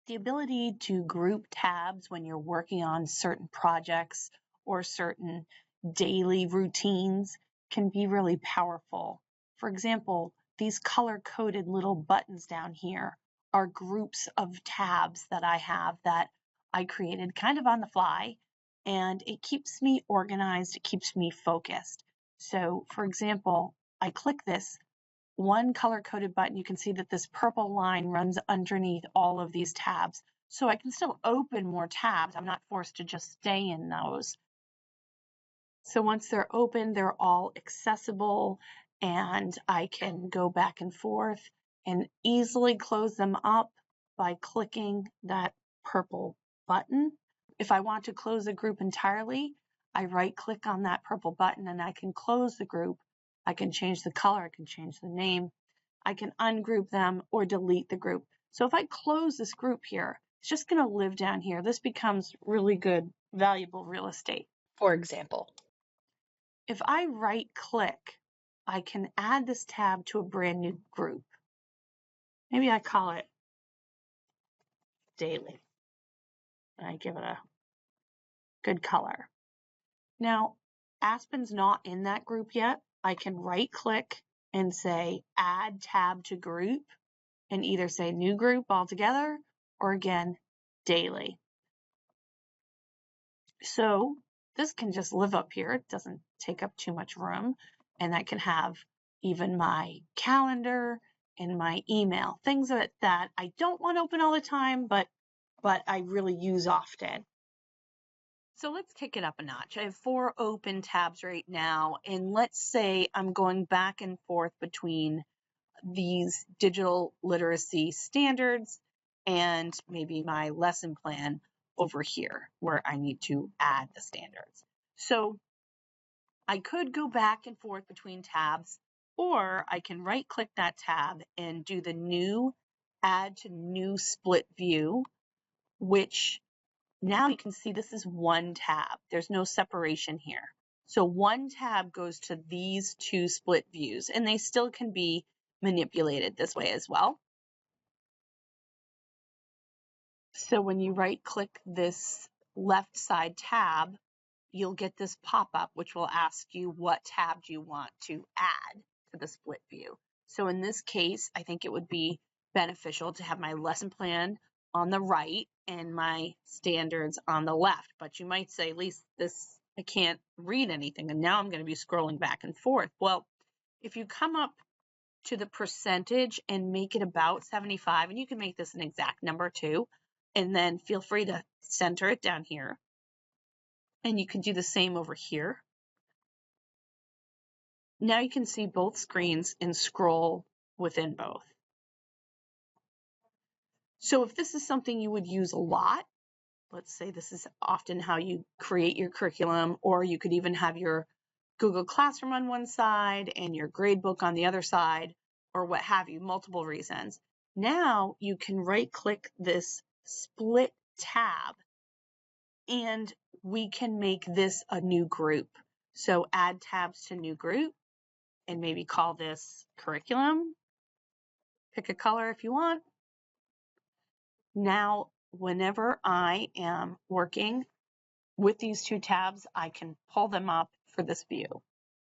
The ability to group tabs when you're working on certain projects or certain daily routines can be really powerful. For example, these color-coded little buttons down here are groups of tabs that I have that I created kind of on the fly, and it keeps me organized, it keeps me focused. So, for example, I click this one color-coded button, you can see that this purple line runs underneath all of these tabs. So I can still open more tabs. I'm not forced to just stay in those. So once they're open, they're all accessible, and I can go back and forth and easily close them up by clicking that purple button. If I want to close a group entirely, I right-click on that purple button and I can close the group. I can change the color, I can change the name, I can ungroup them or delete the group. So if I close this group here, it's just going to live down here. This becomes really good, valuable real estate. For example, if I right-click, I can add this tab to a brand new group. Maybe I call it Daily, and I give it a good color. Now, Aspen's not in that group yet. I can right-click and say Add Tab to Group, and either say New Group altogether, or again, Daily. So this can just live up here. It doesn't take up too much room, and I can have even my calendar and my email, things that I don't want open all the time, but I really use often. So let's kick it up a notch. I have 4 open tabs right now, and let's say I'm going back and forth between these digital literacy standards and maybe my lesson plan over here where I need to add the standards. So I could go back and forth between tabs, or I can right-click that tab and do the new add to new split view, which now you can see this is one tab. There's no separation here. So one tab goes to these 2 split views, and they still can be manipulated this way as well. So when you right-click this left side tab, you'll get this pop-up which will ask you what tab do you want to add to the split view. So in this case, I think it would be beneficial to have my lesson plan on the right and my standards on the left. But you might say, Lisa, I can't read anything, and now I'm going to be scrolling back and forth. Well, if you come up to the percentage and make it about 75, and you can make this an exact number too, and then feel free to center it down here. And you can do the same over here. Now you can see both screens and scroll within both. So if this is something you would use a lot, let's say this is often how you create your curriculum, or you could even have your Google Classroom on one side and your gradebook on the other side, or what have you, multiple reasons. Now you can right-click this split tab and we can make this a new group. So add tabs to new group and maybe call this curriculum. Pick a color if you want. Now, whenever I am working with these 2 tabs, I can pull them up for this view.